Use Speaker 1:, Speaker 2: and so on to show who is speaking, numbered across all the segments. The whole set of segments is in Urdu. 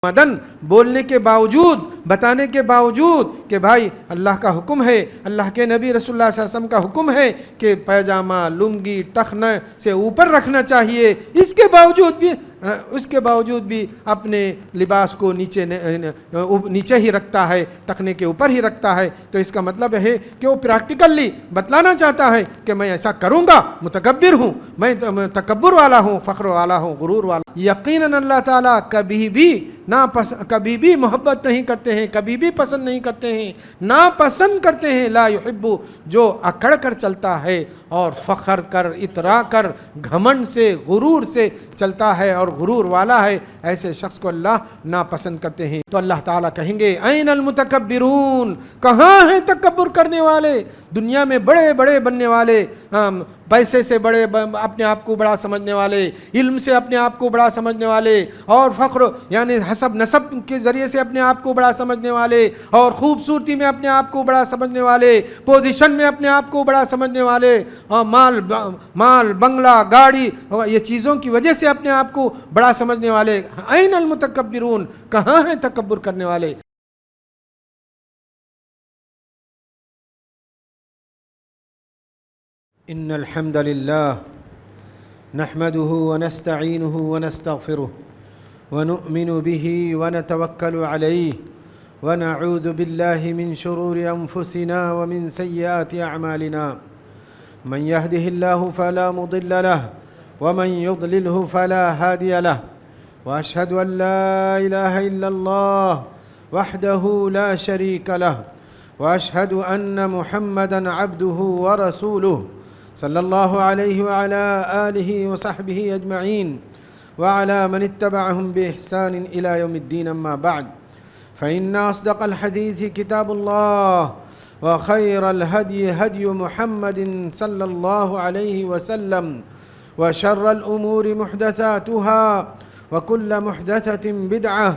Speaker 1: مدن بولنے کے باوجود، بتانے کے باوجود کہ بھائی اللہ کا حکم ہے، اللہ کے نبی رسول اللہ صلی اللہ علیہ وسلم کا حکم ہے کہ پیجامہ لنگی ٹخنے سے اوپر رکھنا چاہیے، اس کے باوجود بھی اپنے لباس کو نیچے ہی رکھتا ہے، ٹخنے کے اوپر ہی رکھتا ہے، تو اس کا مطلب ہے کہ وہ پریکٹیکلی بتلانا چاہتا ہے کہ میں ایسا کروں گا، متکبر ہوں، میں تکبر والا ہوں، فخر والا ہوں، غرور والا ہوں۔ یقیناً اللہ تعالیٰ کبھی بھی محبت نہیں کرتے ہیں، کبھی بھی پسند نہیں کرتے ہیں، ناپسند کرتے ہیں لا یحب، جو اکڑ کر چلتا ہے اور فخر کر، اترا کر، گھمنڈ سے، غرور سے چلتا ہے اور غرور والا ہے، ایسے شخص کو اللہ ناپسند کرتے ہیں۔ تو اللہ تعالیٰ کہیں گے این المتکبرون، کہاں ہیں تکبر کرنے والے، دنیا میں بڑے بڑے بننے والے، پیسے سے بڑے، اپنے آپ کو بڑا سمجھنے والے، علم سے اپنے آپ کو بڑا سمجھنے والے، اور فخر یعنی حسب نسب کے ذریعے سے اپنے آپ کو بڑا سمجھنے والے، اور خوبصورتی میں اپنے آپ کو بڑا سمجھنے والے، پوزیشن میں اپنے آپ کو بڑا سمجھنے والے، اور مال بنگلہ گاڑی یہ چیزوں کی وجہ سے اپنے آپ کو بڑا سمجھنے والے، این المتکبرون، کہاں ہیں تکبر کرنے والے۔ ان الحمد للہ نحمده ونستعینه ونستغفره ونؤمن به ونتوکل علیہ ونعوذ باللہ من شرور انفسنا ومن سیئات اعمالنا من يهده الله فلا مضل له ومن يضلله فلا هادي له واشهد ان لا اله الا الله وحده لا شريك له واشهد ان محمدا عبده ورسوله صلی اللہ علیہ وعلى آلہ وصحبہ اجمعین وعلى من اتبعهم بإحسان إلى يوم الدين أما بعد فإن أصدق الحديث كتاب الله وخير الهدي هدي محمد صلى الله عليه وسلم وشر الأمور محدثاتها وكل محدثة بدعة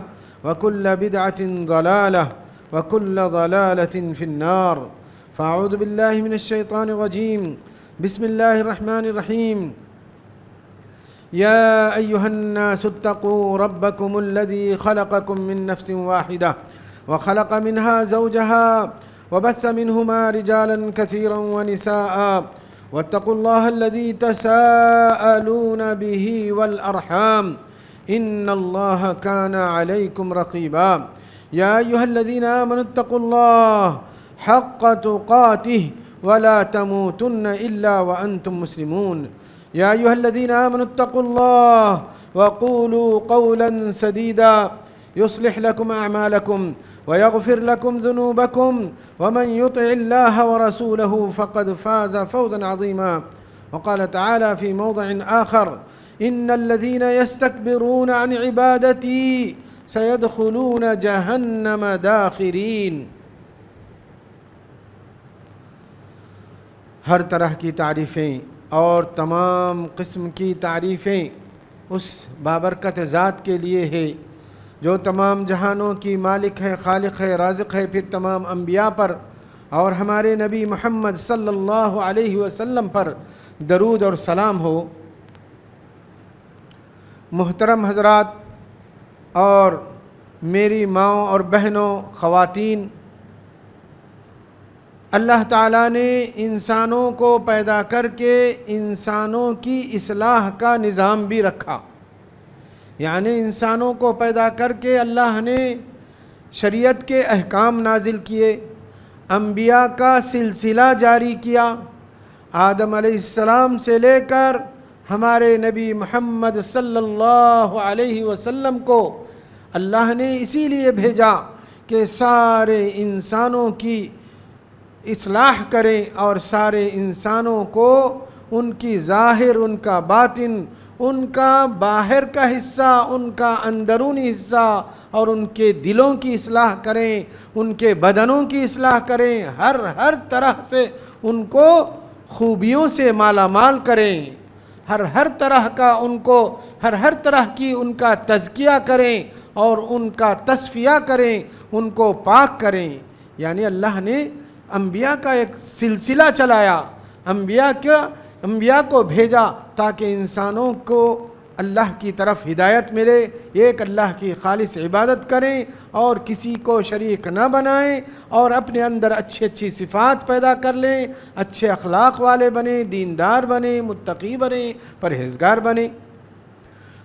Speaker 1: وكل بدعة ضلالة وكل ضلالة في النار فأعوذ بالله من الشيطان الرجيم بسم الله الرحمن الرحيم يا أيها الناس اتقوا ربكم الذي خلقكم من نفس واحدة وخلق منها زوجها وبث منهما رجالا كثيرا ونساء واتقوا الله الذي تساءلون به والأرحام إن الله كان عليكم رقيبا يا أيها الذين آمنوا اتقوا الله حق تقاته ولا تموتن إلا وأنتم مسلمون يا أيها الذين آمنوا اتقوا الله وقولوا قولا سديدا يصلح لكم أعمالكم ويغفر لكم ذنوبكم ومن يطع الله ورسوله فقد فاز فوزا عظيما وقال تعالى في موضع آخر إن الذين يستكبرون عن عبادتي سيدخلون جهنم داخرين۔ ہر طرح کی تعریفیں اور تمام قسم کی تعریفیں اس بابرکت ذات کے لیے ہے جو تمام جہانوں کی مالک ہے، خالق ہے، رازق ہے، پھر تمام انبیاء پر اور ہمارے نبی محمد صلی اللہ علیہ وسلم پر درود اور سلام ہو۔ محترم حضرات اور میری ماؤں اور بہنوں، خواتین، اللہ تعالیٰ نے انسانوں کو پیدا کر کے انسانوں کی اصلاح کا نظام بھی رکھا، یعنی انسانوں کو پیدا کر کے اللہ نے شریعت کے احکام نازل کیے، انبیاء کا سلسلہ جاری کیا، آدم علیہ السلام سے لے کر ہمارے نبی محمد صلی اللہ علیہ وسلم کو اللہ نے اسی لیے بھیجا کہ سارے انسانوں کی اصلاح کریں اور سارے انسانوں کو ان کی ظاہر، ان کا باطن، ان کا باہر کا حصہ، ان کا اندرونی حصہ اور ان کے دلوں کی اصلاح کریں، ان کے بدنوں کی اصلاح کریں، ہر طرح سے ان کو خوبیوں سے مالا مال کریں، ہر طرح کا ان کو ہر طرح کی ان کا تزکیہ کریں اور ان کا تصفیہ کریں، ان کو پاک کریں۔ یعنی اللہ نے انبیاء کا ایک سلسلہ چلایا، انبیاء کو بھیجا تاکہ انسانوں کو اللہ کی طرف ہدایت ملے، ایک اللہ کی خالص عبادت کریں اور کسی کو شریک نہ بنائیں، اور اپنے اندر اچھی صفات پیدا کر لیں، اچھے اخلاق والے بنیں، دیندار بنیں، متقی بنیں، پرہیزگار بنیں۔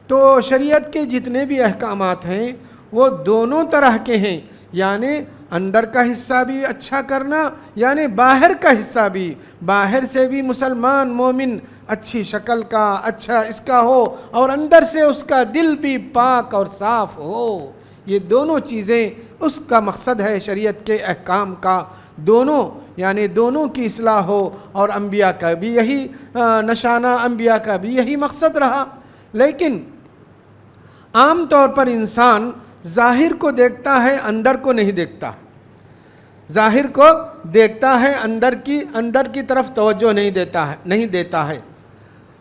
Speaker 1: تو شریعت کے جتنے بھی احکامات ہیں وہ دونوں طرح کے ہیں، یعنی اندر کا حصہ بھی اچھا کرنا، یعنی باہر کا حصہ بھی، باہر سے بھی مسلمان مومن اچھی شکل کا، اچھا اس کا ہو، اور اندر سے اس کا دل بھی پاک اور صاف ہو۔ یہ دونوں چیزیں اس کا مقصد ہے شریعت کے احکام کا، دونوں یعنی دونوں کی اصلاح ہو، اور انبیاء کا بھی یہی نشانہ، انبیاء کا بھی یہی مقصد رہا۔ لیکن عام طور پر انسان ظاہر کو دیکھتا ہے، اندر کو نہیں دیکھتا، ظاہر کو دیکھتا ہے، اندر کی طرف توجہ نہیں دیتا ہے،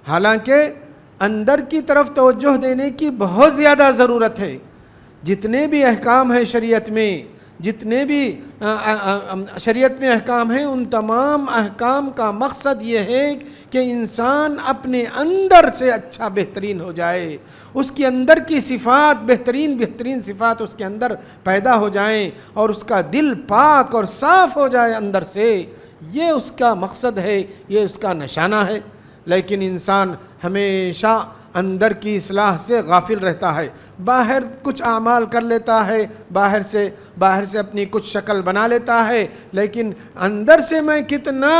Speaker 1: حالانکہ اندر کی طرف توجہ دینے کی بہت زیادہ ضرورت ہے۔ جتنے بھی احکام ہیں شریعت میں، جتنے بھی شریعت میں احکام ہیں، ان تمام احکام کا مقصد یہ ہے کہ انسان اپنے اندر سے اچھا بہترین ہو جائے، اس کے اندر کی صفات بہترین صفات اس کے اندر پیدا ہو جائیں، اور اس کا دل پاک اور صاف ہو جائے اندر سے۔ یہ اس کا مقصد ہے، یہ اس کا نشانہ ہے۔ لیکن انسان ہمیشہ اندر کی اصلاح سے غافل رہتا ہے، باہر کچھ اعمال کر لیتا ہے، باہر سے اپنی کچھ شکل بنا لیتا ہے، لیکن اندر سے میں کتنا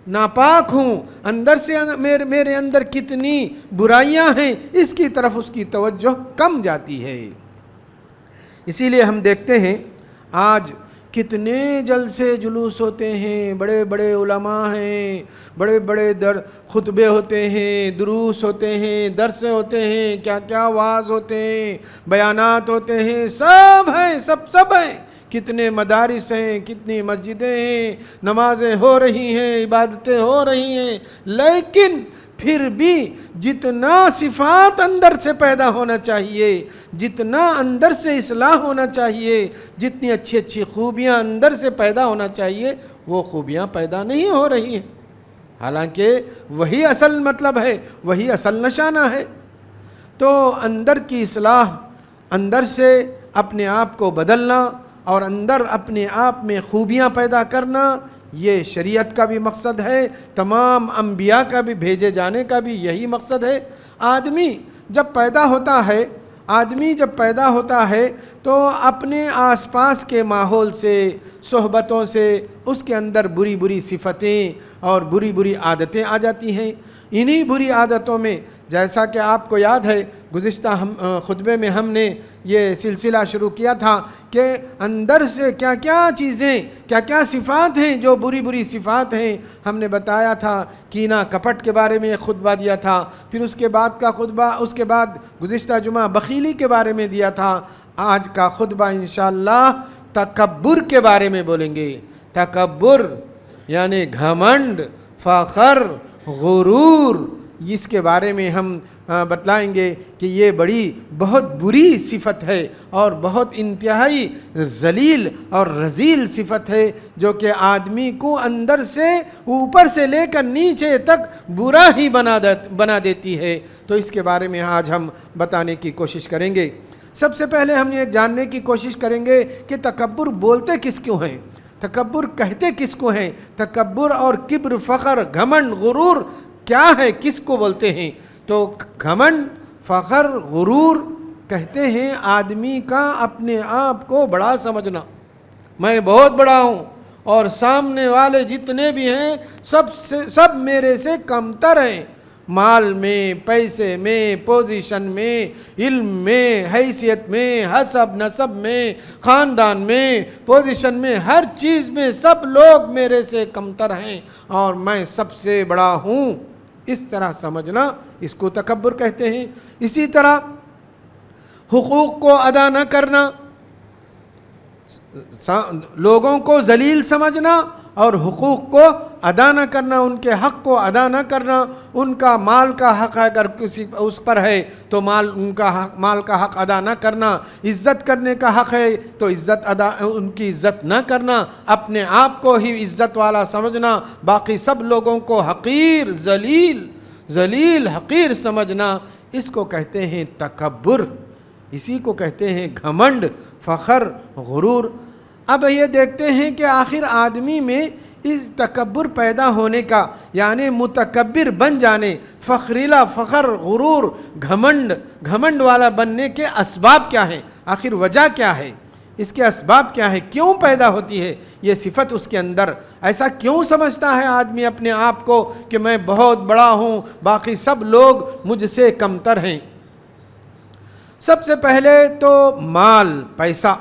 Speaker 1: ناپاک ہوں، اندر سے میرے اندر کتنی برائیاں ہیں، اس کی طرف اس کی توجہ کم جاتی ہے۔ اسی لیے ہم دیکھتے ہیں آج کتنے جلسے جلوس ہوتے ہیں، بڑے بڑے علماء ہیں، بڑے بڑے خطبے ہوتے ہیں، دروس ہوتے ہیں، درس ہوتے ہیں، کیا کیا وعظ ہوتے ہیں، بیانات ہوتے ہیں، سب ہیں، سب ہیں۔ کتنے مدارس ہیں، کتنی مسجدیں ہیں، نمازیں ہو رہی ہیں، عبادتیں ہو رہی ہیں، لیکن پھر بھی جتنا صفات اندر سے پیدا ہونا چاہیے، جتنا اندر سے اصلاح ہونا چاہیے، جتنی اچھی خوبیاں اندر سے پیدا ہونا چاہیے، وہ خوبیاں پیدا نہیں ہو رہی ہیں، حالانکہ وہی اصل مطلب ہے، وہی اصل نشانہ ہے۔ تو اندر کی اصلاح، اندر سے اپنے آپ کو بدلنا اور اندر اپنے آپ میں خوبیاں پیدا کرنا، یہ شریعت کا بھی مقصد ہے، تمام انبیاء کا بھی بھیجے جانے کا بھی یہی مقصد ہے۔ آدمی جب پیدا ہوتا ہے تو اپنے آس پاس کے ماحول سے، صحبتوں سے اس کے اندر بری صفتیں اور بری عادتیں آ جاتی ہیں۔ انہی بری عادتوں میں، جیسا کہ آپ کو یاد ہے گزشتہ خطبے میں ہم نے یہ سلسلہ شروع کیا تھا کہ اندر سے کیا کیا چیزیں، کیا کیا صفات ہیں جو بری صفات ہیں۔ ہم نے بتایا تھا کینہ کپٹ کے بارے میں ایک خطبہ دیا تھا، پھر اس کے بعد گزشتہ جمعہ بخیلی کے بارے میں دیا تھا۔ آج کا خطبہ انشاءاللہ تکبر کے بارے میں بولیں گے۔ تکبر یعنی گھمنڈ، فخر، غرور، اس کے بارے میں ہم بتلائیں گے کہ یہ بہت بری صفت ہے اور بہت انتہائی ذلیل اور رذیل صفت ہے، جو کہ آدمی کو اندر سے اوپر سے لے کر نیچے تک برا ہی بنا دیتی ہے۔ تو اس کے بارے میں آج ہم بتانے کی کوشش کریں گے۔ سب سے پہلے ہم یہ جاننے کی کوشش کریں گے کہ تکبر بولتے کس کو ہیں، تکبر کہتے کس کو ہیں، تکبر اور کبر، فخر، گھمنڈ، غرور کیا ہے، کس کو بولتے ہیں؟ تو گھمنڈ، فخر، غرور کہتے ہیں آدمی کا اپنے آپ کو بڑا سمجھنا، میں بہت بڑا ہوں اور سامنے والے جتنے بھی ہیں سب میرے سے کمتر ہیں، مال میں، پیسے میں، پوزیشن میں، علم میں، حیثیت میں، حسب نسب میں، خاندان میں، پوزیشن میں، ہر چیز میں سب لوگ میرے سے کمتر ہیں اور میں سب سے بڑا ہوں، اس طرح سمجھنا، اس کو تکبر کہتے ہیں۔ اسی طرح حقوق کو ادا نہ کرنا، لوگوں کو ذلیل سمجھنا اور حقوق کو ادا نہ کرنا، ان کے حق کو ادا نہ کرنا، ان کا مال کا حق اگر کسی اس پر ہے تو مال کا حق ادا نہ کرنا، عزت کرنے کا حق ہے تو ان کی عزت نہ کرنا، اپنے آپ کو ہی عزت والا سمجھنا، باقی سب لوگوں کو حقیر، ذلیل حقیر سمجھنا، اس کو کہتے ہیں تکبر، اسی کو کہتے ہیں گھمنڈ، فخر، غرور۔ اب یہ دیکھتے ہیں کہ آخر آدمی میں اس تکبر پیدا ہونے کا، یعنی متکبر بن جانے، فخریلا، فخر، غرور، گھمنڈ والا بننے کے اسباب کیا ہیں، آخر وجہ کیا ہے، اس کے اسباب کیا ہے، کیوں پیدا ہوتی ہے یہ صفت اس کے اندر؟ ایسا کیوں سمجھتا ہے آدمی اپنے آپ کو کہ میں بہت بڑا ہوں، باقی سب لوگ مجھ سے کمتر ہیں؟ سب سے پہلے تو مال، پیسہ۔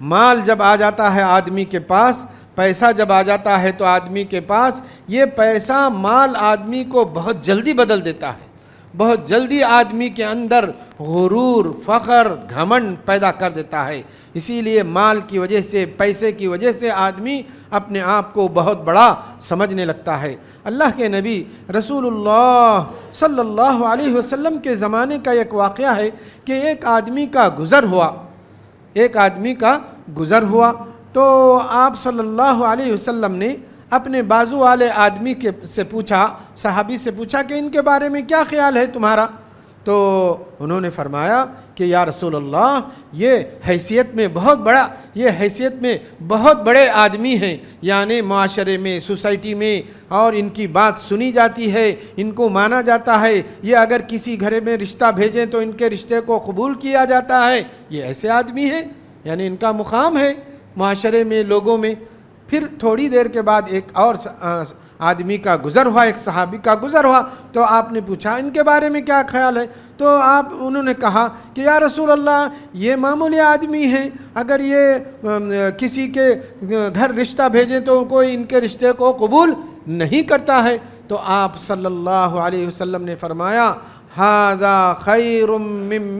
Speaker 1: مال جب آ جاتا ہے آدمی کے پاس، پیسہ جب آ جاتا ہے تو آدمی کے پاس، یہ پیسہ مال آدمی کو بہت جلدی بدل دیتا ہے، بہت جلدی آدمی کے اندر غرور، فخر، گھمنڈ پیدا کر دیتا ہے۔ اسی لیے مال کی وجہ سے، پیسے کی وجہ سے آدمی اپنے آپ کو بہت بڑا سمجھنے لگتا ہے۔ اللہ کے نبی رسول اللہ صلی اللہ علیہ وسلم کے زمانے کا ایک واقعہ ہے کہ ایک آدمی کا گزر ہوا تو آپ صلی اللہ علیہ وسلم نے اپنے بازو والے آدمی سے پوچھا، صحابی سے پوچھا کہ ان کے بارے میں کیا خیال ہے تمہارا؟ تو انہوں نے فرمایا کہ یا رسول اللہ، یہ حیثیت میں بہت بڑے آدمی ہیں، یعنی معاشرے میں، سوسائٹی میں، اور ان کی بات سنی جاتی ہے، ان کو مانا جاتا ہے، یہ اگر کسی گھر میں رشتہ بھیجیں تو ان کے رشتے کو قبول کیا جاتا ہے، یہ ایسے آدمی ہیں، یعنی ان کا مقام ہے معاشرے میں، لوگوں میں۔ پھر تھوڑی دیر کے بعد ایک اور آدمی کا گزر ہوا، ایک صحابی کا گزر ہوا، تو آپ نے پوچھا ان کے بارے میں کیا خیال ہے؟ تو انہوں نے کہا کہ یا رسول اللہ، یہ معمولی آدمی ہیں، اگر یہ کسی کے گھر رشتہ بھیجیں تو کوئی ان کے رشتے کو قبول نہیں کرتا ہے۔ تو آپ صلی اللہ علیہ وسلم نے فرمایا ھذا خیر من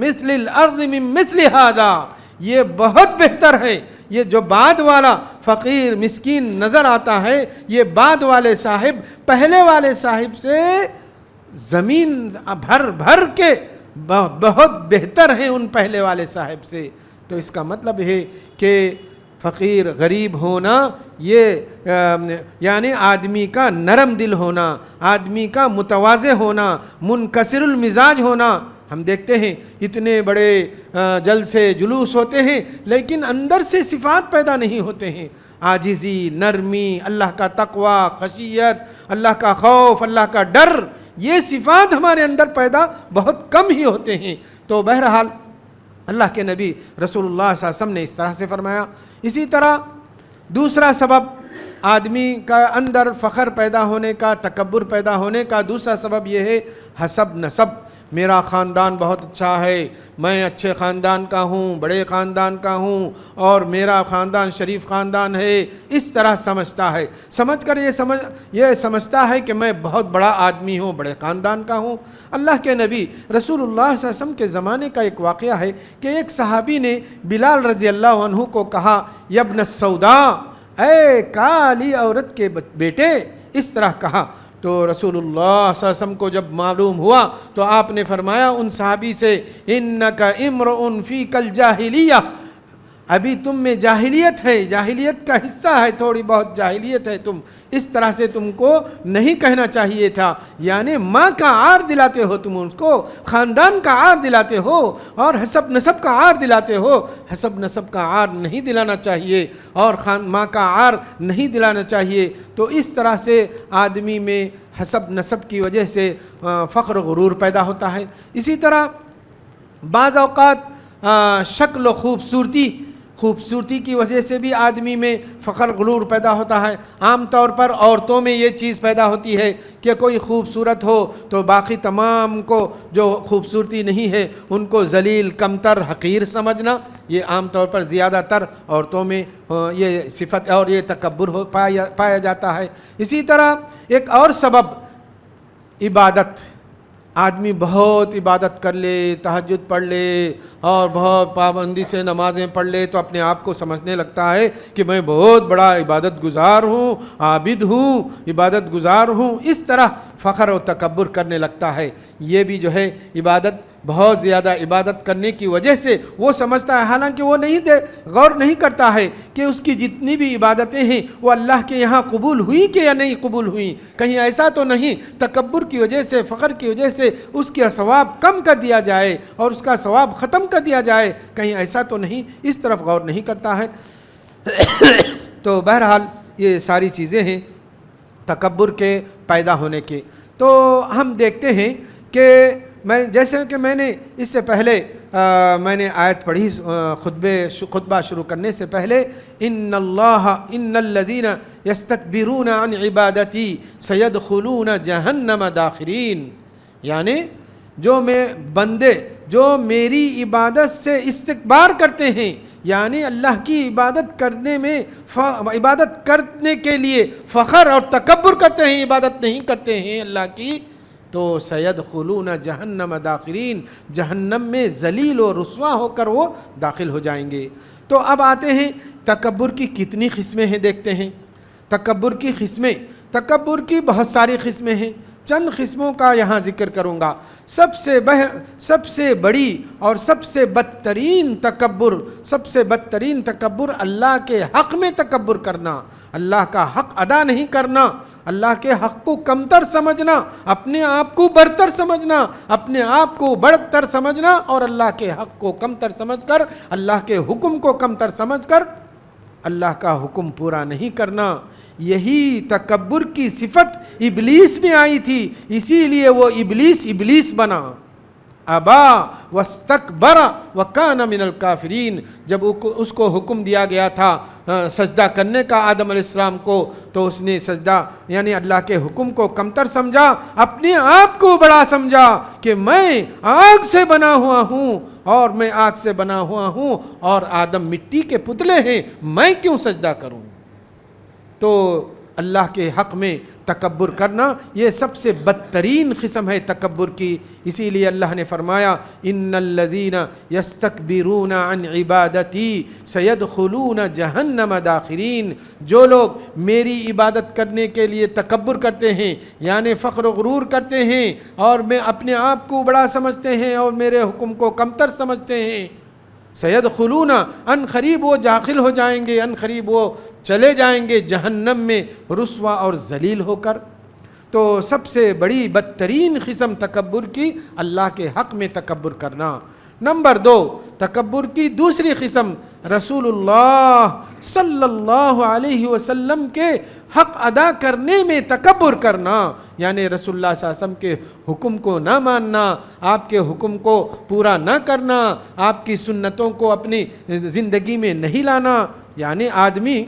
Speaker 1: مثل الارض من مثل ھذا، یہ بہت بہتر ہے، یہ جو بعد والا فقیر مسکین نظر آتا ہے، یہ بعد والے صاحب پہلے والے صاحب سے زمین بھر کے بہت بہتر ہیں ان پہلے والے صاحب سے۔ تو اس کا مطلب ہے کہ فقیر، غریب ہونا، یہ یعنی آدمی کا نرم دل ہونا، آدمی کا متواضع ہونا، منکسر المزاج ہونا۔ ہم دیکھتے ہیں اتنے بڑے جلسے جلوس ہوتے ہیں لیکن اندر سے صفات پیدا نہیں ہوتے ہیں، عاجزی، نرمی، اللہ کا تقوی، خشیت، اللہ کا خوف، اللہ کا ڈر، یہ صفات ہمارے اندر پیدا بہت کم ہی ہوتے ہیں۔ تو بہرحال اللہ کے نبی رسول اللہ صلی اللہ علیہ وسلم نے اس طرح سے فرمایا۔ اسی طرح دوسرا سبب آدمی کا اندر فخر پیدا ہونے کا، تکبر پیدا ہونے کا دوسرا سبب یہ ہے حسب نسب۔ میرا خاندان بہت اچھا ہے، میں اچھے خاندان کا ہوں، بڑے خاندان کا ہوں، اور میرا خاندان شریف خاندان ہے، اس طرح سمجھتا ہے، سمجھ کر یہ سمجھتا ہے کہ میں بہت بڑا آدمی ہوں، بڑے خاندان کا ہوں۔ اللہ کے نبی رسول اللہ صلی اللہ علیہ وسلم کے زمانے کا ایک واقعہ ہے کہ ایک صحابی نے بلال رضی اللہ عنہ کو کہا یا ابن السوداء، اے کالی عورت کے بیٹے، اس طرح کہا۔ تو رسول اللہ صلی اللہ علیہ وسلم کو جب معلوم ہوا تو آپ نے فرمایا ان صحابی سے انک امرؤ فیک الجاہلیہ، ابھی تم میں جاہلیت ہے، جاہلیت کا حصہ ہے، تھوڑی بہت جاہلیت ہے، تم اس طرح سے تم کو نہیں کہنا چاہیے تھا، یعنی ماں کا عار دلاتے ہو تم اس کو، خاندان کا عار دلاتے ہو اور حسب نسب کا عار دلاتے ہو۔ حسب نسب کا عار نہیں دلانا چاہیے اور ماں کا عار نہیں دلانا چاہیے۔ تو اس طرح سے آدمی میں حسب نسب کی وجہ سے فخر غرور پیدا ہوتا ہے۔ اسی طرح بعض اوقات شکل و خوبصورتی کی وجہ سے بھی آدمی میں فخر غرور پیدا ہوتا ہے۔ عام طور پر عورتوں میں یہ چیز پیدا ہوتی ہے کہ کوئی خوبصورت ہو تو باقی تمام کو جو خوبصورتی نہیں ہے ان کو ذلیل، کمتر، حقیر سمجھنا، یہ عام طور پر زیادہ تر عورتوں میں یہ صفت اور یہ تکبر پایا جاتا ہے۔ اسی طرح ایک اور سبب عبادت، آدمی بہت عبادت کر لے، تہجد پڑھ لے اور بہت پابندی سے نمازیں پڑھ لے تو اپنے آپ کو سمجھنے لگتا ہے کہ میں بہت بڑا عبادت گزار ہوں، عابد ہوں، عبادت گزار ہوں۔ اس طرح فخر و تکبر کرنے لگتا ہے، یہ بھی جو ہے عبادت بہت زیادہ عبادت کرنے کی وجہ سے وہ سمجھتا ہے، حالانکہ وہ غور نہیں کرتا ہے کہ اس کی جتنی بھی عبادتیں ہیں وہ اللہ کے یہاں قبول ہوئی کہ یا نہیں قبول ہوئی، کہیں ایسا تو نہیں تکبر کی وجہ سے، فخر کی وجہ سے اس کا ثواب کم کر دیا جائے اور اس کا ثواب ختم کر دیا جائے، کہیں ایسا تو نہیں، اس طرف غور نہیں کرتا ہے۔ تو بہرحال یہ ساری چیزیں ہیں تکبر کے پیدا ہونے کے۔ تو ہم دیکھتے ہیں کہ جیسے کہ میں نے اس سے پہلے میں نے آیت پڑھی خطبہ شروع کرنے سے پہلے، ان الذین یستکبرون عن عبادتی سیدخلون جہنم داخرین، یعنی بندے جو میری عبادت سے استکبار کرتے ہیں، یعنی اللہ کی عبادت کرنے کے لیے فخر اور تکبر کرتے ہیں، عبادت نہیں کرتے ہیں اللہ کی، تو سیدخلون جہنم داخرین، جہنم میں ذلیل و رسوا ہو کر وہ داخل ہو جائیں گے۔ تو اب آتے ہیں تکبر کی کتنی قسمیں ہیں، دیکھتے ہیں تکبر کی قسمیں۔ تکبر کی بہت ساری قسمیں ہیں، چند قسموں کا یہاں ذکر کروں گا۔ سب سے بڑی اور سب سے بدترین تکبر اللہ کے حق میں تکبر کرنا، اللہ کا حق ادا نہیں کرنا، اللہ کے حق کو کمتر سمجھنا، اپنے آپ کو برتر سمجھنا، اپنے آپ کو بڑھتر سمجھنا، اور اللہ کے حق کو کمتر سمجھ کر، اللہ کے حکم کو کمتر سمجھ کر اللہ کا حکم پورا نہیں کرنا۔ یہی تکبر کی صفت ابلیس میں آئی تھی، اسی لیے وہ ابلیس بنا، ابا واستکبر وکان من الکافرین۔ جب اس کو حکم دیا گیا تھا سجدہ کرنے کا آدم علیہ السلام کو، تو اس نے سجدہ یعنی اللہ کے حکم کو کمتر سمجھا، اپنے آپ کو بڑا سمجھا کہ میں آگ سے بنا ہوا ہوں اور آدم مٹی کے پتلے ہیں، میں کیوں سجدہ کروں؟ تو اللہ کے حق میں تکبر کرنا یہ سب سے بدترین قسم ہے تکبر کی۔ اسی لیے اللہ نے فرمایا، ان الذین یستکبرون عن عبادتی سیدخلون جہنم داخرین، جو لوگ میری عبادت کرنے کے لیے تکبر کرتے ہیں، یعنی فخر و غرور کرتے ہیں اور میں اپنے آپ کو بڑا سمجھتے ہیں اور میرے حکم کو کمتر سمجھتے ہیں، سیدخلون، ان قریب وہ داخل ہو جائیں گے، ان قریب وہ چلے جائیں گے جہنم میں رسوا اور ذلیل ہو کر۔ تو سب سے بڑی بدترین قسم تکبر کی اللہ کے حق میں تکبر کرنا۔ نمبر 2، تکبر کی دوسری قسم رسول اللہ صلی اللہ علیہ وسلم کے حق ادا کرنے میں تکبر کرنا، یعنی رسول اللہ صلی اللہ علیہ وسلم کے حکم کو نہ ماننا، آپ کے حکم کو پورا نہ کرنا، آپ کی سنتوں کو اپنی زندگی میں نہیں لانا۔ یعنی آدمی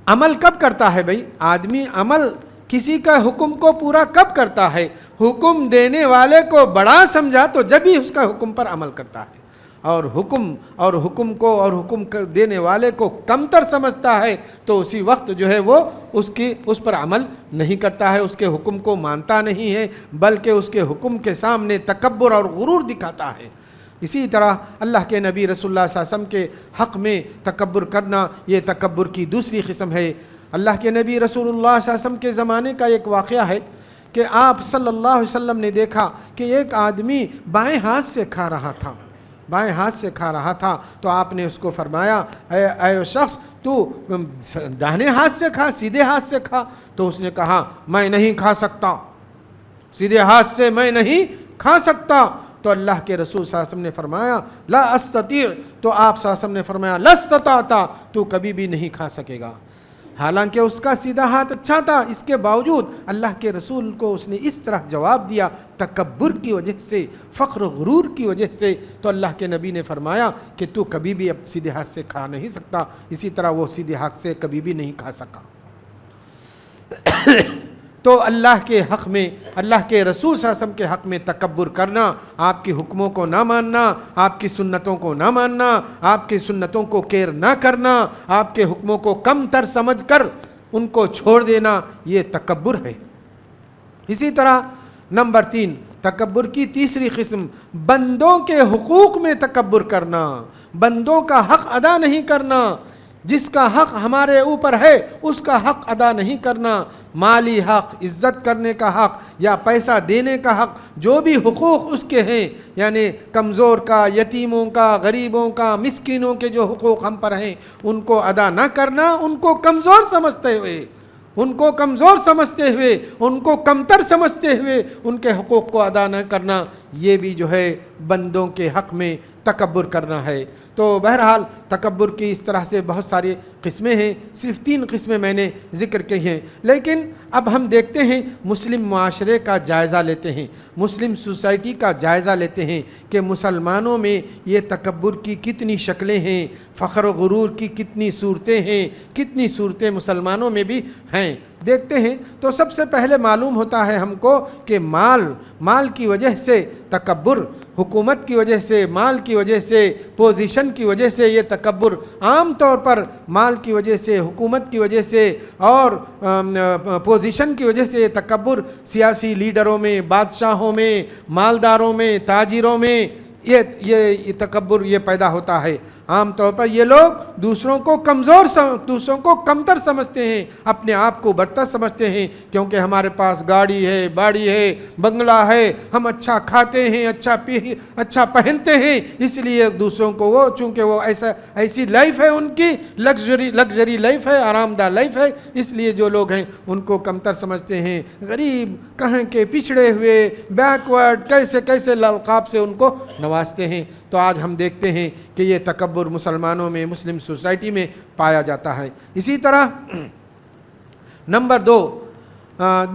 Speaker 1: عمل کب کرتا ہے بھائی؟ آدمی عمل کسی کا حکم کو پورا کب کرتا ہے؟ حکم دینے والے کو بڑا سمجھا تو جب ہی اس کا حکم پر عمل کرتا ہے، اور حکم دینے والے کو کمتر سمجھتا ہے تو اسی وقت جو ہے وہ اس پر عمل نہیں کرتا ہے، اس کے حکم کو مانتا نہیں ہے، بلکہ اس کے حکم کے سامنے تکبر اور غرور دکھاتا ہے۔ اسی طرح اللہ کے نبی رسول اللہ صلی اللہ علیہ وسلم کے حق میں تکبر کرنا یہ تکبر کی دوسری قسم ہے۔ اللہ کے نبی رسول اللہ صلی اللہ علیہ وسلم کے زمانے کا ایک واقعہ ہے کہ آپ صلی اللہ علیہ وسلم نے دیکھا کہ ایک آدمی بائیں ہاتھ سے کھا رہا تھا تو آپ نے اس کو فرمایا، اے شخص تو داہنے ہاتھ سے کھا، سیدھے ہاتھ سے کھا۔ تو اس نے کہا میں نہیں کھا سکتا، سیدھے ہاتھ سے میں نہیں کھا سکتا۔ تو اللہ کے رسول صلی اللہ علیہ وسلم نے فرمایا لا استطیع، تو آپ صلی اللہ علیہ وسلم نے فرمایا لا استطعت، تو کبھی بھی نہیں کھا سکے گا۔ حالانکہ اس کا سیدھا ہاتھ اچھا تھا، اس کے باوجود اللہ کے رسول کو اس نے اس طرح جواب دیا تکبر کی وجہ سے، فخر و غرور کی وجہ سے۔ تو اللہ کے نبی نے فرمایا کہ تو کبھی بھی اب سیدھے ہاتھ سے کھا نہیں سکتا، اسی طرح وہ سیدھے ہاتھ سے کبھی بھی نہیں کھا سکا۔ تو اللہ کے حق میں، اللہ کے رسول صلی اللہ علیہ وسلم کے حق میں تکبر کرنا، آپ کے حکموں کو نہ ماننا، آپ کی سنتوں کو نہ ماننا، آپ کی سنتوں کو کیئر نہ کرنا، آپ کے حکموں کو کم تر سمجھ کر ان کو چھوڑ دینا، یہ تکبر ہے۔ اسی طرح نمبر 3، تکبر کی تیسری قسم بندوں کے حقوق میں تکبر کرنا، بندوں کا حق ادا نہیں کرنا، جس کا حق ہمارے اوپر ہے اس کا حق ادا نہیں کرنا۔ مالی حق، عزت کرنے کا حق یا پیسہ دینے کا حق، جو بھی حقوق اس کے ہیں، یعنی کمزور کا، یتیموں کا، غریبوں کا، مسکینوں کے جو حقوق ہم پر ہیں ان کو ادا نہ کرنا، ان کو کمزور سمجھتے ہوئے، ان کو کمزور سمجھتے ہوئے، ان کو کمتر سمجھتے ہوئے ان کے حقوق کو ادا نہ کرنا، یہ بھی جو ہے بندوں کے حق میں تکبر کرنا ہے۔ تو بہرحال تکبر کی اس طرح سے بہت ساری قسمیں ہیں، صرف 3 قسمیں میں نے ذکر کی ہیں۔ لیکن اب ہم دیکھتے ہیں، مسلم معاشرے کا جائزہ لیتے ہیں، مسلم سوسائٹی کا جائزہ لیتے ہیں کہ مسلمانوں میں یہ تکبر کی کتنی شکلیں ہیں، فخر و غرور کی کتنی صورتیں ہیں، کتنی صورتیں مسلمانوں میں بھی ہیں۔ دیکھتے ہیں تو سب سے پہلے معلوم ہوتا ہے ہم کو کہ مال کی وجہ سے تکبر، حکومت کی وجہ سے، مال کی وجہ سے، پوزیشن کی وجہ سے یہ تکبر عام طور پر مال کی وجہ سے، حکومت کی وجہ سے اور پوزیشن کی وجہ سے یہ تکبر سیاسی لیڈروں میں، بادشاہوں میں، مالداروں میں، تاجروں میں یہ تکبر یہ پیدا ہوتا ہے۔ عام طور پر یہ لوگ دوسروں کو دوسروں کو کمتر سمجھتے ہیں، اپنے آپ کو برتر سمجھتے ہیں، کیونکہ ہمارے پاس گاڑی ہے، باڑی ہے، بنگلہ ہے، ہم اچھا کھاتے ہیں، اچھا پہنتے ہیں، اس لیے دوسروں کو چونکہ وہ ایسی لائف ہے ان کی، لگژری لائف ہے، آرام دہ لائف ہے، اس لیے جو لوگ ہیں ان کو کمتر سمجھتے ہیں، غریب، کہیں کے پچھڑے ہوئے، بیکورڈ، کیسے القاب سے ان کو نوازتے ہیں۔ تو آج ہم دیکھتے ہیں کہ یہ تکبر مسلمانوں میں، مسلم سوسائٹی میں پایا جاتا ہے۔ اسی طرح نمبر 2،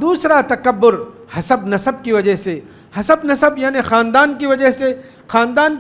Speaker 1: دوسرا تکبر حسب نسب کی وجہ سے، حسب نسب یعنی خاندان کی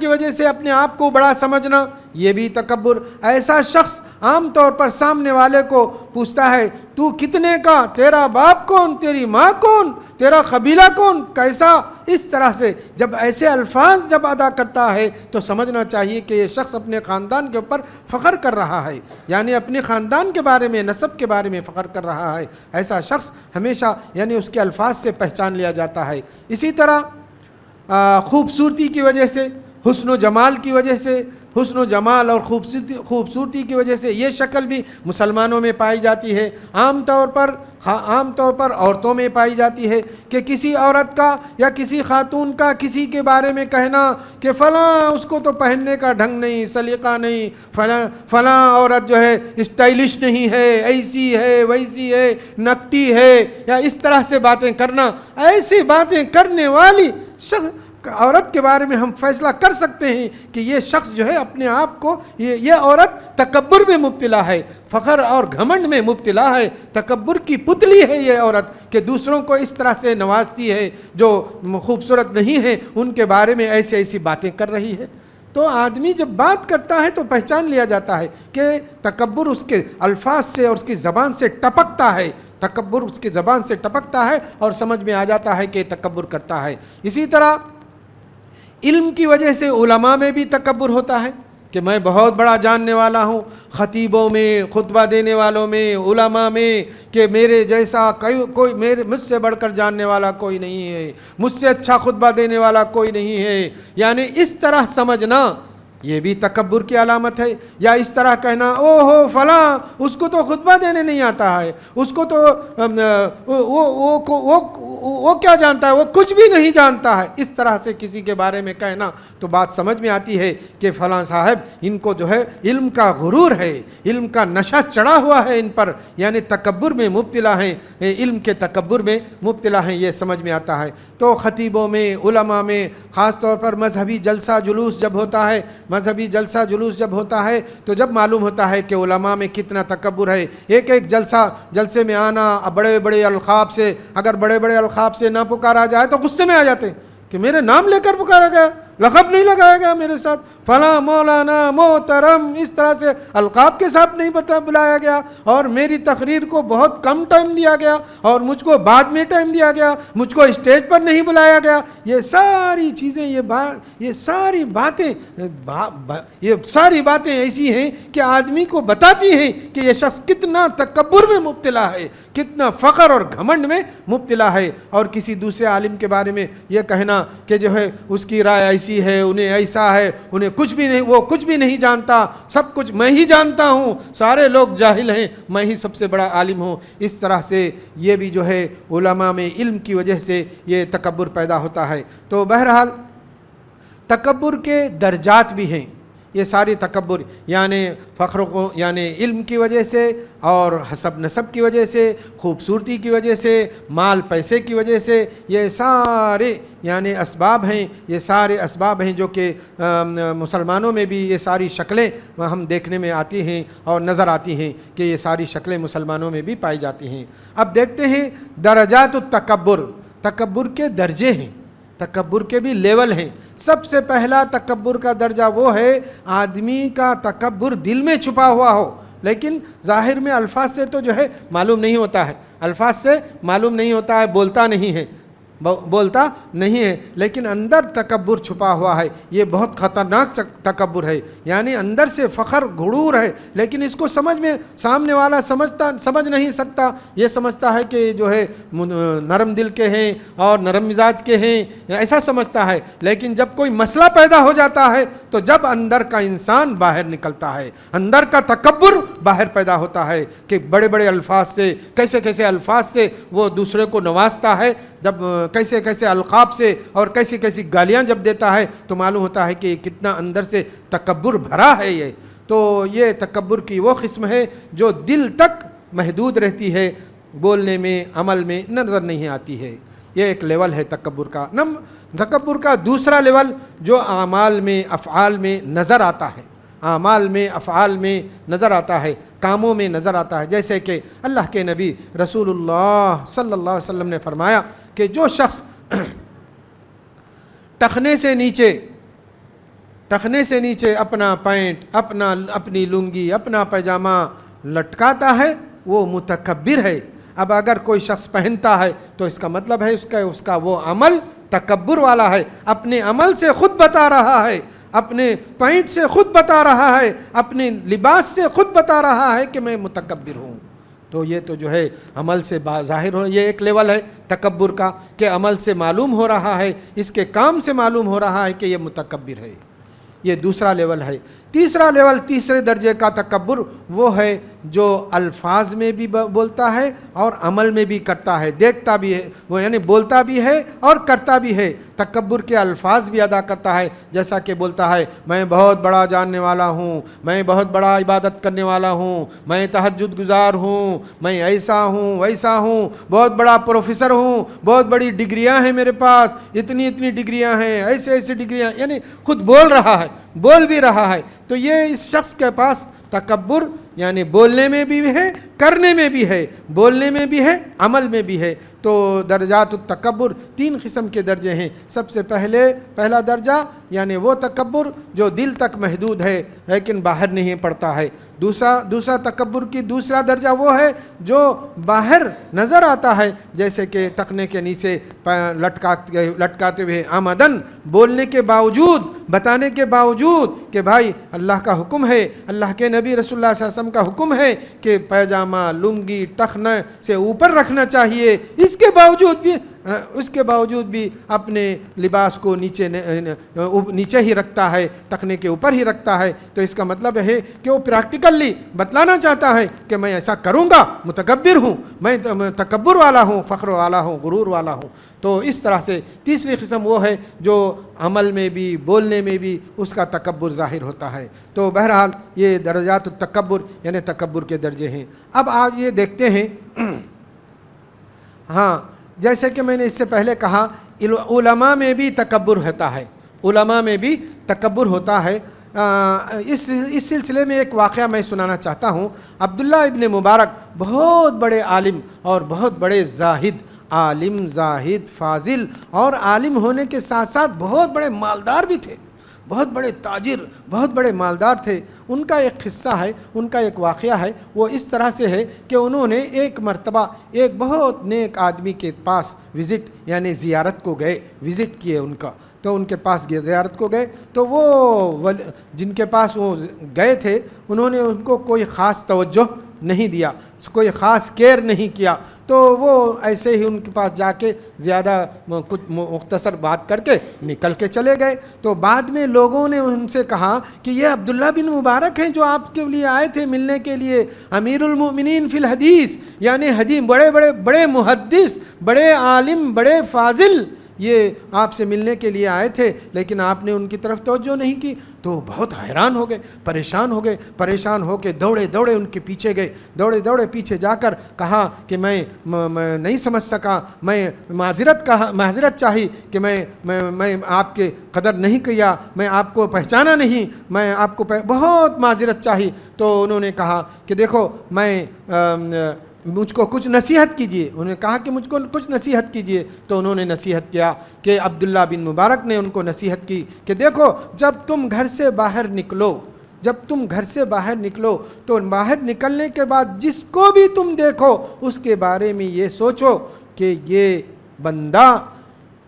Speaker 1: وجہ سے اپنے آپ کو بڑا سمجھنا، یہ بھی تکبر۔ ایسا شخص عام طور پر سامنے والے کو پوچھتا ہے، تو کتنے کا، تیرا باپ کون، تیری ماں کون، تیرا قبیلہ کون، کیسا، اس طرح سے جب ایسے الفاظ جب ادا کرتا ہے تو سمجھنا چاہیے کہ یہ شخص اپنے خاندان کے اوپر فخر کر رہا ہے، یعنی اپنے خاندان کے بارے میں، نسب کے بارے میں فخر کر رہا ہے۔ ایسا شخص ہمیشہ یعنی اس کے الفاظ سے پہچان لیا جاتا ہے۔ اسی طرح خوبصورتی کی وجہ سے، حسن و جمال کی وجہ سے، حسن و جمال اور خوبصورتی کی وجہ سے یہ شکل بھی مسلمانوں میں پائی جاتی ہے۔ عام طور پر عورتوں میں پائی جاتی ہے کہ کسی عورت کا یا کسی خاتون کا کسی کے بارے میں کہنا کہ فلاں اس کو تو پہننے کا ڈھنگ نہیں، سلیقہ نہیں، فلاں عورت جو ہے اسٹائلش نہیں ہے، ایسی ہے، ویسی ہے، نکٹی ہے، یا اس طرح سے باتیں کرنا۔ ایسی باتیں کرنے والی عورت کے بارے میں ہم فیصلہ کر سکتے ہیں کہ یہ شخص جو ہے اپنے آپ کو، یہ عورت تکبر میں مبتلا ہے، فخر اور گھمنڈ میں مبتلا ہے، تکبر کی پتلی ہے یہ عورت کہ دوسروں کو اس طرح سے نوازتی ہے، جو خوبصورت نہیں ہے ان کے بارے میں ایسی باتیں کر رہی ہے۔ تو آدمی جب بات کرتا ہے تو پہچان لیا جاتا ہے کہ تکبر اس کے الفاظ سے اور اس کی زبان سے ٹپکتا ہے، تکبر اس کی زبان سے ٹپکتا ہے اور سمجھ میں آ جاتا ہے کہ تکبر کرتا ہے۔ اسی طرح علم کی وجہ سے علماء میں بھی تکبر ہوتا ہے کہ میں بہت بڑا جاننے والا ہوں، خطیبوں میں، خطبہ دینے والوں میں، علماء میں، کہ میرے جیسا مجھ سے بڑھ کر جاننے والا کوئی نہیں ہے، مجھ سے اچھا خطبہ دینے والا کوئی نہیں ہے، یعنی اس طرح سمجھنا یہ بھی تکبر کی علامت ہے۔ یا اس طرح کہنا، او ہو فلاں اس کو تو خطبہ دینے نہیں آتا ہے، اس کو تو وہ کیا جانتا ہے، وہ کچھ بھی نہیں جانتا ہے، اس طرح سے کسی کے بارے میں کہنا تو بات سمجھ میں آتی ہے کہ فلاں صاحب ان کو جو ہے علم کا غرور ہے، علم کا نشہ چڑھا ہوا ہے ان پر، یعنی تکبر میں مبتلا ہیں، علم کے تکبر میں مبتلا ہیں، یہ سمجھ میں آتا ہے۔ تو خطیبوں میں، علماء میں، خاص طور پر مذہبی جلسہ جلوس جب ہوتا ہے تو جب معلوم ہوتا ہے کہ علماء میں کتنا تکبر ہے، ایک جلسے میں آنا، بڑے بڑے القاب سے، اگر بڑے بڑے القاب سے نہ پکارا جائے تو غصے میں آ جاتے ہیں کہ میرے نام لے کر پکارا گیا، لقب نہیں لگایا گیا میرے ساتھ، فلاں مولانا محترم، اس طرح سے القاب کے ساتھ نہیں بلایا گیا، اور میری تقریر کو بہت کم ٹائم دیا گیا، اور مجھ کو بعد میں ٹائم دیا گیا، مجھ کو اسٹیج پر نہیں بلایا گیا۔ یہ ساری چیزیں، یہ ساری باتیں ایسی ہیں کہ آدمی کو بتاتی ہیں کہ یہ شخص کتنا تکبر میں مبتلا ہے، کتنا فخر اور گھمنڈ میں مبتلا ہے۔ اور کسی دوسرے عالم کے بارے میں یہ کہنا کہ جو ہے اس کی رائے ایسی ہے، انہیں ایسا ہے، انہیں کچھ بھی نہیں، وہ کچھ بھی نہیں جانتا، سب کچھ میں ہی جانتا ہوں، سارے لوگ جاہل ہیں، میں ہی سب سے بڑا عالم ہوں. اس طرح سے یہ بھی جو ہے علماء میں علم کی وجہ سے یہ تکبر پیدا ہوتا ہے. تو بہرحال تکبر کے درجات بھی ہیں. یہ ساری تکبر یعنی فخر کو یعنی علم کی وجہ سے اور حسب نسب کی وجہ سے، خوبصورتی کی وجہ سے، مال پیسے کی وجہ سے، یہ سارے یعنی اسباب ہیں. یہ سارے اسباب ہیں جو کہ مسلمانوں میں بھی یہ ساری شکلیں ہم دیکھنے میں آتی ہیں اور نظر آتی ہیں کہ یہ ساری شکلیں مسلمانوں میں بھی پائی جاتی ہیں. اب دیکھتے ہیں درجات التکبر. تکبر کے درجے ہیں، تکبر کے بھی لیول ہیں. سب سے پہلا تکبر کا درجہ وہ ہے آدمی کا تکبر دل میں چھپا ہوا ہو، لیکن ظاہر میں الفاظ سے تو جو ہے معلوم نہیں ہوتا ہے، الفاظ سے معلوم نہیں ہوتا ہے، بولتا نہیں ہے، لیکن اندر تکبر چھپا ہوا ہے. یہ بہت خطرناک تکبر ہے. یعنی اندر سے فخر غرور ہے، لیکن اس کو سامنے والا سمجھ نہیں سکتا. یہ سمجھتا ہے کہ جو ہے نرم دل کے ہیں اور نرم مزاج کے ہیں، ایسا سمجھتا ہے. لیکن جب کوئی مسئلہ پیدا ہو جاتا ہے تو جب اندر کا انسان باہر نکلتا ہے، اندر کا تکبر باہر پیدا ہوتا ہے کہ بڑے بڑے الفاظ سے، کیسے الفاظ سے وہ دوسرے کو نوازتا ہے، جب کیسے القاب سے اور کیسی گالیاں جب دیتا ہے تو معلوم ہوتا ہے کہ کتنا اندر سے تکبر بھرا ہے. یہ تو یہ تکبر کی وہ قسم ہے جو دل تک محدود رہتی ہے، بولنے میں عمل میں نظر نہیں آتی ہے. یہ ایک لیول ہے تکبر کا. تکبر کا دوسرا لیول جو اعمال میں افعال میں نظر آتا ہے، اعمال میں افعال میں نظر آتا ہے، کاموں میں نظر آتا ہے. جیسے کہ اللہ کے نبی رسول اللہ صلی اللہ علیہ وسلم نے فرمایا کہ جو شخص ٹخنے سے نیچے اپنا پینٹ، اپنی لنگی، اپنا پیجامہ لٹکاتا ہے وہ متکبر ہے. اب اگر کوئی شخص پہنتا ہے تو اس کا مطلب ہے اس کا وہ عمل تکبر والا ہے. اپنے عمل سے خود بتا رہا ہے، اپنے پینٹ سے خود بتا رہا ہے، اپنے لباس سے خود بتا رہا ہے کہ میں متکبر ہوں. تو یہ تو جو ہے عمل سے ظاہر ہو، یہ ایک لیول ہے تکبر کا کہ عمل سے معلوم ہو رہا ہے، اس کے کام سے معلوم ہو رہا ہے کہ یہ متکبر ہے. یہ دوسرا لیول ہے. تیسرا لیول، تیسرے درجے کا تکبر وہ ہے جو الفاظ میں بھی بولتا ہے اور عمل میں بھی کرتا ہے، دیکھتا بھی ہے وہ، یعنی بولتا بھی ہے اور کرتا بھی ہے. تکبر کے الفاظ بھی ادا کرتا ہے، جیسا کہ بولتا ہے میں بہت بڑا جاننے والا ہوں، میں بہت بڑا عبادت کرنے والا ہوں، میں تہجد گزار ہوں، میں ایسا ہوں ویسا ہوں، بہت بڑا پروفیسر ہوں، بہت بڑی ڈگریاں ہیں میرے پاس، اتنی ڈگریاں ہیں، ایسے ڈگریاں، یعنی خود بول بھی رہا ہے. تو یہ اس شخص کے پاس تکبر یعنی بولنے میں بھی ہے، کرنے میں بھی ہے، بولنے میں بھی ہے، عمل میں بھی ہے. تو درجات التکبر 3 قسم کے درجے ہیں. سب سے پہلا درجہ یعنی وہ تکبر جو دل تک محدود ہے لیکن باہر نہیں پڑتا ہے. دوسرا تکبر کی دوسرا درجہ وہ ہے جو باہر نظر آتا ہے، جیسے کہ ٹخنے کے نیچے لٹکاتے ہوئے آمدن، بولنے کے باوجود، بتانے کے باوجود کہ بھائی اللہ کا حکم ہے، اللہ کے نبی رسول اللہ صلی اللہ علیہ وسلم کا حکم ہے کہ پیجامہ، لنگی، ٹخنا سے اوپر رکھنا چاہیے، اس کے باوجود بھی اپنے لباس کو نیچے ہی رکھتا ہے، ٹخنے کے اوپر ہی رکھتا ہے. تو اس کا مطلب ہے کہ وہ پریکٹیکلی بتلانا چاہتا ہے کہ میں ایسا کروں گا، متکبر ہوں، میں تکبر والا ہوں، فخر والا ہوں، غرور والا ہوں. تو اس طرح سے تیسری قسم وہ ہے جو عمل میں بھی بولنے میں بھی اس کا تکبر ظاہر ہوتا ہے. تو بہرحال یہ درجات التکبر یعنی تکبر کے درجے ہیں. اب آج یہ دیکھتے ہیں، ہاں جیسے کہ میں نے اس سے پہلے کہا علماء میں بھی تکبر ہوتا ہے، علماء میں بھی تکبر ہوتا ہے. اس سلسلے میں ایک واقعہ میں سنانا چاہتا ہوں. عبداللہ ابن مبارک بہت بڑے عالم اور بہت بڑے عالم، زاہد، فاضل، اور عالم ہونے کے ساتھ ساتھ بہت بڑے مالدار بھی تھے، بہت بڑے تاجر، بہت بڑے مالدار تھے. ان کا ایک قصہ ہے، ان کا ایک واقعہ ہے. وہ اس طرح سے ہے کہ انہوں نے ایک مرتبہ ایک بہت نیک آدمی کے پاس یعنی زیارت کو گئے، وزٹ کیے ان کا. تو ان کے پاس زیارت کو گئے تو وہ جن کے پاس وہ گئے تھے انہوں نے ان کو کوئی خاص توجہ نہیں دیا، کوئی خاص کیئر نہیں کیا، تو وہ ایسے ہی ان کے پاس جا کے زیادہ کچھ مختصر بات کر کے نکل کے چلے گئے۔ تو بعد میں لوگوں نے ان سے کہا کہ یہ عبداللہ بن مبارک ہیں جو آپ کے لیے آئے تھے ملنے کے لیے، امیر المؤمنین فی الحدیث، یعنی حدیث بڑے محدث، بڑے عالم، بڑے فاضل، یہ آپ سے ملنے کے لیے آئے تھے لیکن آپ نے ان کی طرف توجہ نہیں کی۔ تو بہت حیران ہو گئے، پریشان ہو کے دوڑے ان کے پیچھے گئے، دوڑے پیچھے جا کر کہا کہ میں نہیں سمجھ سکا، میں معذرت چاہی کہ میں آپ کے قدر نہیں کیا، میں آپ کو پہچانا نہیں، میں آپ کو بہت معذرت چاہی۔ تو انہوں نے کہا کہ دیکھو مجھ کو کچھ نصیحت کیجئے، انہوں نے کہا کہ مجھ کو کچھ نصیحت کیجئے۔ تو انہوں نے نصیحت کیا کہ عبداللہ بن مبارک نے ان کو نصیحت کی کہ دیکھو جب تم گھر سے باہر نکلو تو باہر نکلنے کے بعد جس کو بھی تم دیکھو اس کے بارے میں یہ سوچو کہ یہ بندہ،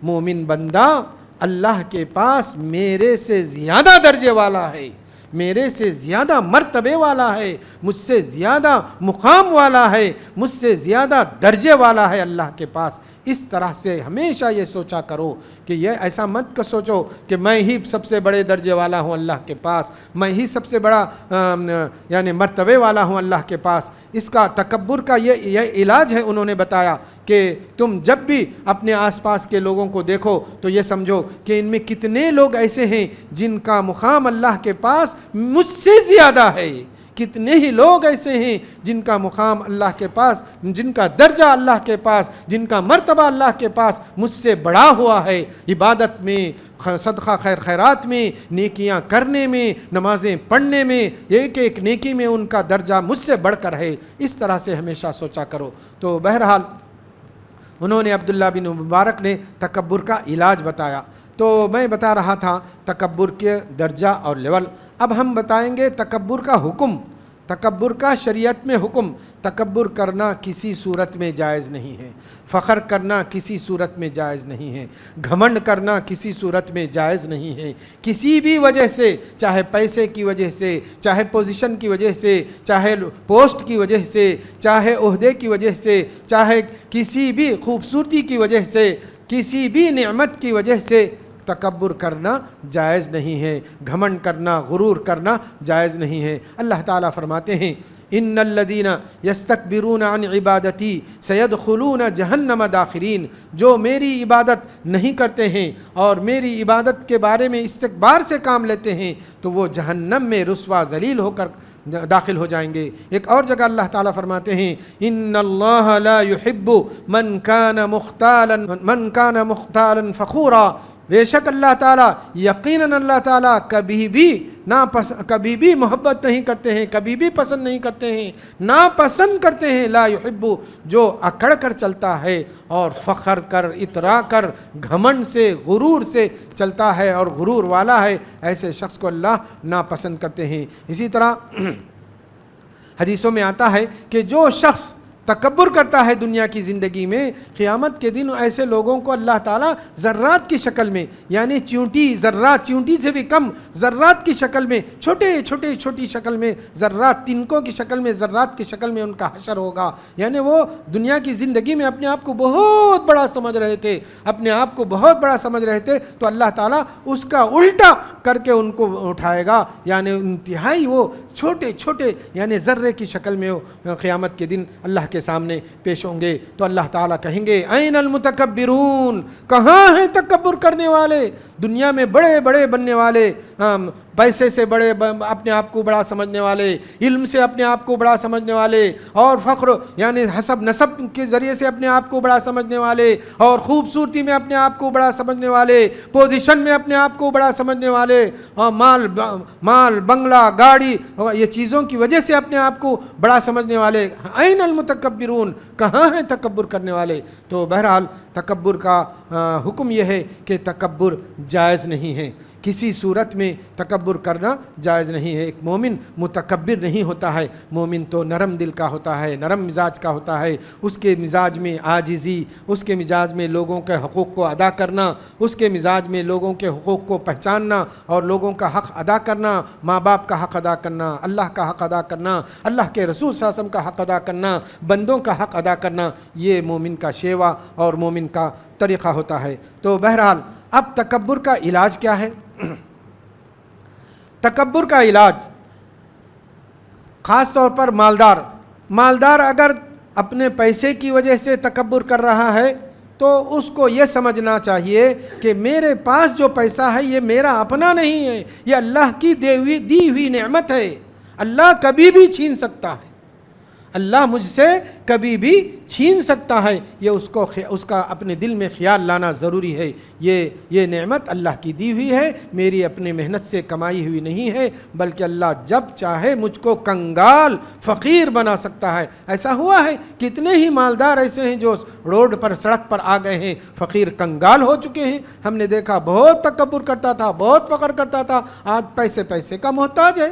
Speaker 1: مومن بندہ، اللہ کے پاس میرے سے زیادہ درجے والا ہے، میرے سے زیادہ مرتبے والا ہے، مجھ سے زیادہ مقام والا ہے، مجھ سے زیادہ درجے والا ہے اللہ کے پاس۔ اس طرح سے ہمیشہ یہ سوچا کرو کہ یہ ایسا مت کر سوچو کہ میں ہی سب سے بڑے درجے والا ہوں اللہ کے پاس، میں ہی سب سے بڑا یعنی مرتبے والا ہوں اللہ کے پاس۔ اس کا تکبر کا یہ علاج ہے، انہوں نے بتایا کہ تم جب بھی اپنے آس پاس کے لوگوں کو دیکھو تو یہ سمجھو کہ ان میں کتنے لوگ ایسے ہیں جن کا مقام اللہ کے پاس مجھ سے زیادہ ہے، کتنے ہی لوگ ایسے ہیں جن کا مقام اللہ کے پاس، جن کا درجہ اللہ کے پاس، جن کا مرتبہ اللہ کے پاس مجھ سے بڑا ہوا ہے، عبادت میں، صدقہ خیرات میں، نیکیاں کرنے میں، نمازیں پڑھنے میں، ایک نیکی میں ان کا درجہ مجھ سے بڑھ کر ہے۔ اس طرح سے ہمیشہ سوچا کرو۔ تو بہرحال انہوں نے عبداللہ بن مبارک نے تکبر کا علاج بتایا۔ تو میں بتا رہا تھا تکبر کے درجہ اور لیول۔ اب ہم بتائیں گے تکبر کا حکم، تکبر کا شریعت میں حکم۔ تکبر کرنا کسی صورت میں جائز نہیں ہے، فخر کرنا کسی صورت میں جائز نہیں ہے، گھمنڈ کرنا کسی صورت میں جائز نہیں ہے، کسی بھی وجہ سے، چاہے پیسے کی وجہ سے، چاہے پوزیشن کی وجہ سے، چاہے پوسٹ کی وجہ سے، چاہے عہدے کی وجہ سے، چاہے کسی بھی خوبصورتی کی وجہ سے، کسی بھی نعمت کی وجہ سے تکبر کرنا جائز نہیں ہے، گھمنڈ کرنا، غرور کرنا جائز نہیں ہے۔ اللہ تعالیٰ فرماتے ہیں ان الذین یستکبرون عن عبادتی سیدخلون جہنم داخرین، جو میری عبادت نہیں کرتے ہیں اور میری عبادت کے بارے میں استکبار سے کام لیتے ہیں تو وہ جہنم میں رسوا ذلیل ہو کر داخل ہو جائیں گے۔ ایک اور جگہ اللہ تعالیٰ فرماتے ہیں ان اللہ لا يحب من کان مختالا فخورا، بے شک اللہ تعالیٰ، یقیناً اللہ تعالیٰ کبھی بھی محبت نہیں کرتے ہیں، کبھی بھی پسند نہیں کرتے ہیں، ناپسند کرتے ہیں، لا يحب، جو اکڑ کر چلتا ہے اور فخر کر، اترا کر، گھمنڈ سے، غرور سے چلتا ہے اور غرور والا ہے، ایسے شخص کو اللہ ناپسند کرتے ہیں۔ اسی طرح حدیثوں میں آتا ہے کہ جو شخص تکبر کرتا ہے دنیا کی زندگی میں، قیامت کے دن ایسے لوگوں کو اللہ تعالیٰ ذرات کی شکل میں، یعنی چیونٹی سے بھی کم ذرات کی شکل میں، چھوٹی شکل میں ذرات، تنکوں کی شکل میں، ذرات کی شکل میں ان کا حشر ہوگا۔ یعنی وہ دنیا کی زندگی میں اپنے آپ کو بہت بڑا سمجھ رہے تھے، تو اللہ تعالیٰ اس کا الٹا کر کے ان کو اٹھائے گا، یعنی انتہائی وہ چھوٹے یعنی ذرے کی شکل میں قیامت کے دن اللہ کے سامنے پیش ہوں گے۔ تو اللہ تعالیٰ کہیں گے این المتکبرون، کہاں ہیں تکبر کرنے والے، دنیا میں بڑے بننے والے، پیسے سے بڑے، اپنے آپ کو بڑا سمجھنے والے، علم سے اپنے آپ کو بڑا سمجھنے والے، اور فخر یعنی حسب نسب کے ذریعے سے اپنے آپ کو بڑا سمجھنے والے، اور خوبصورتی میں اپنے آپ کو بڑا سمجھنے والے، پوزیشن میں اپنے آپ کو بڑا سمجھنے والے، اور مال بنگلہ گاڑی یہ چیزوں کی وجہ سے اپنے آپ کو بڑا سمجھنے والے، این المتکبرون، کہاں ہیں تکبر کرنے والے۔ تو بہرحال تکبر کا حکم یہ ہے کہ تکبر جائز نہیں ہے، کسی صورت میں تکبر کرنا جائز نہیں ہے۔ ایک مومن متکبر نہیں ہوتا ہے، مومن تو نرم دل کا ہوتا ہے، نرم مزاج کا ہوتا ہے۔ اس کے مزاج میں عاجزی، اس کے مزاج میں لوگوں کے حقوق کو ادا کرنا، اس کے مزاج میں لوگوں کے حقوق کو پہچاننا اور لوگوں کا حق ادا کرنا، ماں باپ کا حق ادا کرنا، اللہ کا حق ادا کرنا، اللہ کے رسول صلی اللہ علیہ وسلم کا حق ادا کرنا، بندوں کا حق ادا کرنا، یہ مومن کا شیوا اور مومن کا طریقہ ہوتا ہے۔ تو بہرحال اب تکبر کا علاج کیا ہے؟ تکبر کا علاج خاص طور پر مالدار اگر اپنے پیسے کی وجہ سے تکبر کر رہا ہے تو اس کو یہ سمجھنا چاہیے کہ میرے پاس جو پیسہ ہے یہ میرا اپنا نہیں ہے، یہ اللہ کی دی ہوئی نعمت ہے، اللہ کبھی بھی چھین سکتا ہے، اللہ مجھ سے کبھی بھی چھین سکتا ہے۔ یہ اس کا اپنے دل میں خیال لانا ضروری ہے، یہ نعمت اللہ کی دی ہوئی ہے، میری اپنے محنت سے کمائی ہوئی نہیں ہے، بلکہ اللہ جب چاہے مجھ کو کنگال فقیر بنا سکتا ہے۔ ایسا ہوا ہے، کتنے ہی مالدار ایسے ہیں جو روڈ پر سڑک پر آ گئے ہیں، فقیر کنگال ہو چکے ہیں۔ ہم نے دیکھا بہت تکبر کرتا تھا، بہت فخر کرتا تھا، آج پیسے کا محتاج ہے،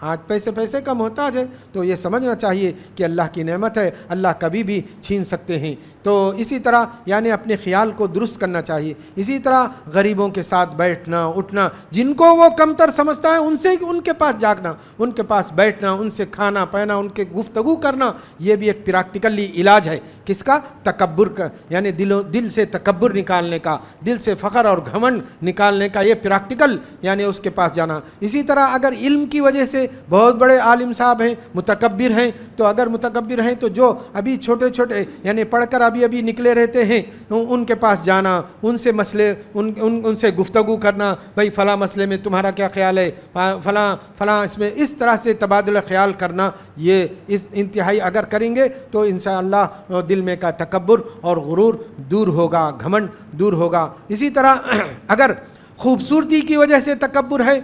Speaker 1: آج پیسے کا محتاج ہے۔ تو یہ سمجھنا چاہیے کہ اللہ کی نعمت ہے، اللہ کبھی بھی چھین سکتے ہیں۔ تو اسی طرح یعنی اپنے خیال کو درست کرنا چاہیے۔ اسی طرح غریبوں کے ساتھ بیٹھنا اٹھنا، جن کو وہ کمتر سمجھتا ہے ان کے پاس جاگنا، ان کے پاس بیٹھنا، ان سے کھانا پینا، ان کے گفتگو کرنا، یہ بھی ایک پریکٹیکلی علاج ہے۔ کس کا؟ تکبر کا، یعنی دل سے تکبر نکالنے کا، دل سے فخر اور گھمنڈ نکالنے کا، یہ پریکٹیکل یعنی اس کے پاس جانا۔ اسی طرح اگر علم کی وجہ سے بہت بڑے عالم صاحب ہیں، متکبر ہیں، تو اگر متکبر ہیں تو جو ابھی چھوٹے یعنی پڑھ کر ابھی نکلے رہتے ہیں، ان کے پاس جانا، ان سے مسئلے ان سے گفتگو کرنا، بھائی فلاں مسئلے میں تمہارا کیا خیال ہے، فلاں اس میں، اس طرح سے تبادلہ خیال کرنا، یہ اس انتہائی اگر کریں گے تو انشاءاللہ دل میں کا تکبر اور غرور دور ہوگا، گھمنڈ دور ہوگا۔ اسی طرح اگر خوبصورتی کی وجہ سے تکبر ہے،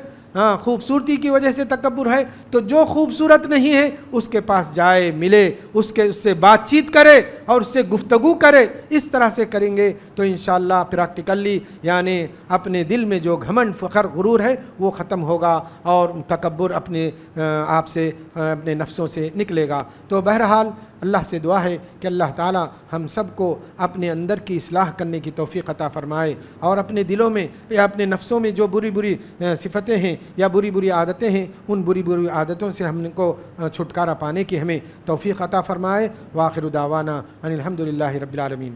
Speaker 1: خوبصورتی کی وجہ سے تکبر ہے، تو جو خوبصورت نہیں ہے اس کے پاس جائے، ملے، اس سے بات چیت کرے اور اس سے گفتگو کرے۔ اس طرح سے کریں گے تو انشاءاللہ پریکٹیکلی یعنی اپنے دل میں جو گھمنڈ فخر غرور ہے وہ ختم ہوگا اور تکبر اپنے آپ سے، اپنے نفسوں سے نکلے گا۔ تو بہرحال اللہ سے دعا ہے کہ اللہ تعالی ہم سب کو اپنے اندر کی اصلاح کرنے کی توفیق عطا فرمائے، اور اپنے دلوں میں یا اپنے نفسوں میں جو بری صفتیں ہیں یا بری عادتیں ہیں، ان بری عادتوں سے ہم کو چھٹکارا پانے کی ہمیں توفیق عطا فرمائے۔ وآخر دعوانا ان الحمدللہ رب العالمین۔